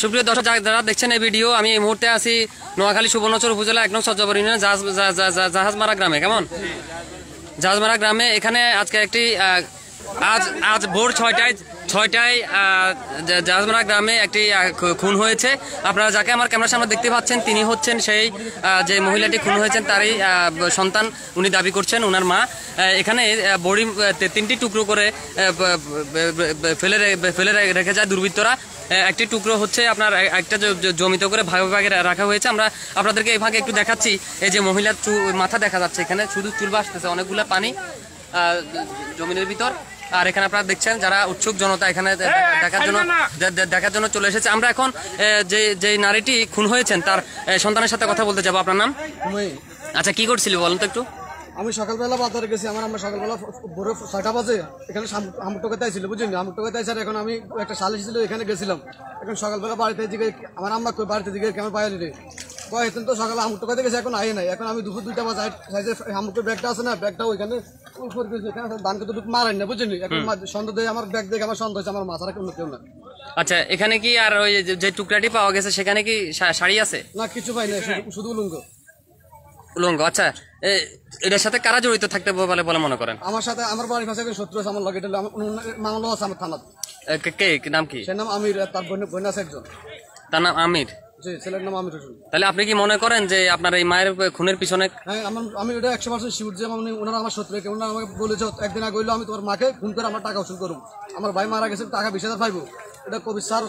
সুপ্রিয় দর্শক যারা দেখছেন এই ভিডিও, আমি এই মুহূর্তে আছি নোয়াখালী সুবর্ণচর উপজেলা ১ নং সজ্জাবর ইউনিয়ন জাহাজমারা গ্রামে। কেমন জাহাজমারা গ্রামে এখানে আজকে একটি আজ ভোর ৬টায় জাহাজমারা গ্রামে একটি খুন হয়েছে। আপনারা যাকে আমার ক্যামেরার সামনে দেখতে পাচ্ছেন তিনি হচ্ছেন সেই যে মহিলাটি খুন হয়েছেন তারই সন্তান উনি দাবি করছেন ওনার মা। এখানে বড়ি ৩টি টুকরো করে ফেলে রেখে যায় দুর্বৃত্তরা। একটি টুকরো হচ্ছে আপনার একটা জমিতে করে ভাগে ভাগে রাখা হয়েছে। আমরা আপনাদেরকে এই ভাগে একটু দেখাচ্ছি। এই যে মহিলার মাথা দেখা যাচ্ছে, এখানে শুধু চুল ভাসতেছে, অনেকগুলো পানি জমিনের ভিতর। আর এখানে আপনারা দেখছেন যারা উৎসুক জনতা এখানে দেখার জন্য চলে এসেছে। আমরা এখন যে নারীটি খুন হয়েছেন তার সন্তানের সাথে কথা বলতে যাবো। আপনার নাম? আচ্ছা, কি করছিল বলেন তো একটু। আমি সকালবেলা বাজারে গেছি, আমার সকালবেলা ভোরে ৬টা বাজে এখানে আমুকটোকাতে আইছিল, বুঝলি আমুকটোকাতে আইসার এখন আমি একটা সালিশ ছিল এখানে গেছিলাম। এখন সকালবেলা বাড়িতে দিকে আমার আম্মা বাড়িতে দিকে কেমন পাইলি রে কয়েছেন তো সকালে আমুকটোকাতে গেছে, এখন আয় নাই। এখন আমি দুপুর ২টা বাজে আমুকের ব্যাগটা আছে না, ব্যাগটা ওইখানে ধান কিন্তু মারাই না, বুঝলি। এখন সন্দেহ দেয় আমার ব্যাগ দেখে আমার সন্দেহ হচ্ছে আমার মাথাটা কোনো কেউ না। আচ্ছা, এখানে কি আর ওই যে টুকরাটি পাওয়া গেছে সেখানে কি শাড়ি আছে? না, কিছু পাই না, শুধু উলঙ্গ। উলঙ্গ। আচ্ছা, এটার সাথে কারা জড়িত থাকতে বলে মনে করেন? আমার সাথে আমার বাড়ির পাশে শত্রু আছে, আমার লাগে মামলা আছে আমার থানাতে। কে নাম কি? সে নাম আমির, তার বোন আছে একজন, তার নাম আমির। জি, ছেলের নাম আমির হোসেন। তাহলে আপনি কি মনে করেন যে আপনার এই মায়ের খুনের পিছনে? হ্যাঁ, আমি এটা ১০০% শিওর যে ওনারা আমার শত্রু। ওনারা আমাকে বলেছে একদিন আগে হইলো আমি তোমার মাকে খুন করে আমার টাকা উসুল করবো। আমার ভাই মারা গেছে, টাকা ২০,০০০ পাইবো। এটা কবির স্যার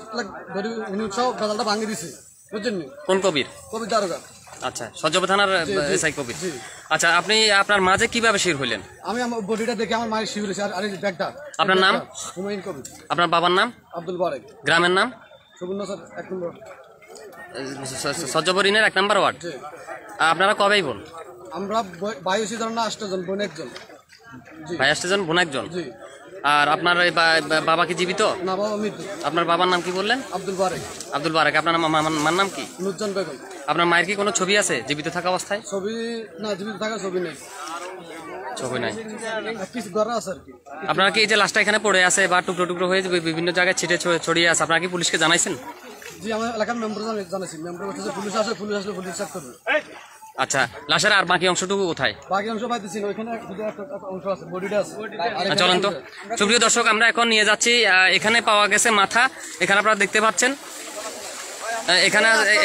উৎসাহ বেজালটা ভাঙিয়ে দিছে, বুঝছেন? কোন কবির? কবির দারোগা। আচ্ছা, সজ্জাবর থানার এসআই কবির। আচ্ছা, আপনি আপনার মাঝে কিভাবে শির হইলেন? আমি আমার বডিটা দেখে আমার মায়ের শির হয়েছে। আর এই ব্যাগটা। আপনার নাম? হুমায়ুন কবির। আপনার বাবার নাম? আব্দুল বারেক। গ্রামের নাম? সুবর্ণচর ১ নম্বর সজ্জাবর ইউনিয়নের ১ নম্বর ওয়ার্ড। আপনারা কবেই বোন? আমরা ভাই হচ্ছি ধরেন ৮ জন, বোন ১ জন। ভাই ৮ জন, বোন ১ জন। আর আপনার বাবা কি জীবিত? না, বাবা মৃত। আপনার বাবার নাম কি বললেন? আব্দুল বারেক। আব্দুল বারেক। আপনার মার নাম কি? নুরজান বেগম। আপনার মায়ের কি কোনো ছবি আছে জীবিত থাকা অবস্থায়? ছবি না, জীবিত থাকা ছবি নেই। ছবি নাই, কিছু করা আছে আর কি। আপনারা কি এই যে লাশটা এখানে পড়ে আছে বা টুকরো টুকরো হয়ে বিভিন্ন জায়গায় ছড়িয়ে আছে, আপনারা কি পুলিশকে জানাইছেন? জি, আমার এলাকার মেম্বার জানাইছি। মেম্বার বলছে পুলিশ আসলে পুলিশ চেক করবে। আচ্ছা, লাশের আর বাকি অংশটুকু কোথায়? বাকি অংশ পাইতেছি না, ওইখানে একটা অংশ আছে, বডিটা আছে। চলেন তো। সুপ্রিয় দর্শক, আমরা এখন নিয়ে যাচ্ছি। এখানে পাওয়া গেছে মাথা, এখানে আপনারা দেখতে পাচ্ছেন।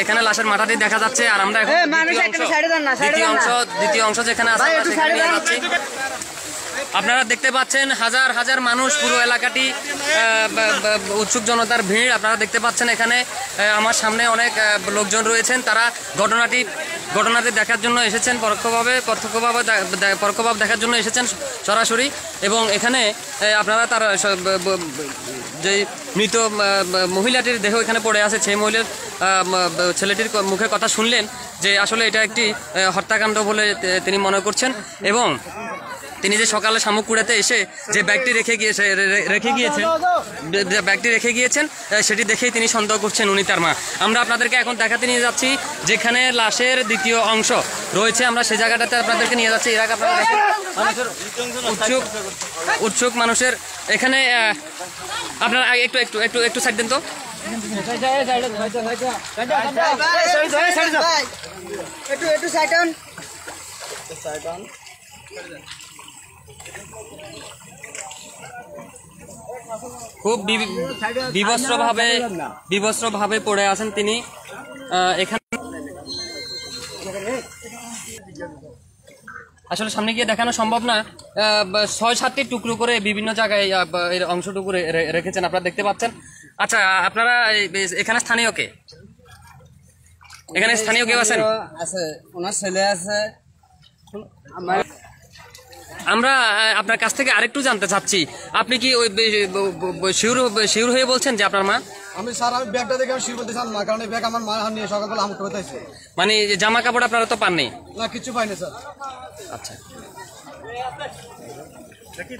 এখানে লাশের মাথাটি দেখা যাচ্ছে। আর আমরা এখন দ্বিতীয় অংশ যেখানে আছে নিয়ে যাচ্ছি। আপনারা দেখতে পাচ্ছেন হাজার হাজার মানুষ, পুরো এলাকাটি উৎসুক জনতার ভিড় আপনারা দেখতে পাচ্ছেন। এখানে আমার সামনে অনেক লোকজন রয়েছেন, তারা ঘটনাটি দেখার জন্য এসেছেন, পরোক্ষভাবে দেখার জন্য এসেছেন সরাসরি। এবং এখানে আপনারা তার যে মৃত মহিলাটির দেহ এখানে পড়ে আছে, সেই মহিলার ছেলেটির মুখে কথা শুনলেন যে আসলে এটা একটি হত্যাকাণ্ড বলে তিনি মনে করছেন। এবং তিনি যে সকালে শামুকপুরাতে এসে যে ব্যাগটি রেখে গিয়েছেন সেটি দেখেই তিনি সন্দেহ করছেন উনি তার মা। আমরা আপনাদেরকে এখন দেখাতে নিয়ে যাচ্ছি যেখানে লাশের দ্বিতীয় অংশ রয়েছে, আমরা সেই জায়গাটাতে আপনাদেরকে নিয়ে যাচ্ছি। এর আগে আপনারা দেখেন উৎসুক মানুষের এখানে। আপনারা একটু একটু একটু একটু সাইড দেন তো। খুব বিবস্ত্রভাবে পড়ে আছেন তিনি এখানে। আসলে সামনে গিয়ে দেখানো সম্ভব না। ৬-৭টি টুকরো করে বিভিন্ন জায়গায় এর অংশটুকু রেখেছেন, আপনারা দেখতে পাচ্ছেন। আচ্ছা, আপনারা এখানে স্থানীয় কে? এখানে স্থানীয় কেউ আছেন? আছে, ওনার ছেলে আছে। আমরা আপনার কাছ থেকে আরেকটু জানতে চাচ্ছি, আপনি কি ওই শিওর হয়ে বলছেন যে আপনার মা? আমি স্যার, আমি ব্যাগটা দেখে আমি শিওর বলতে চান না, কারণ এই ব্যাগ আমার মা নিয়ে সকালবেলা আমুক করতে আসছে। মানে জামা কাপড় আপনারা তো পাননি? না, কিছু পাইনি স্যার। আচ্ছা, দেখি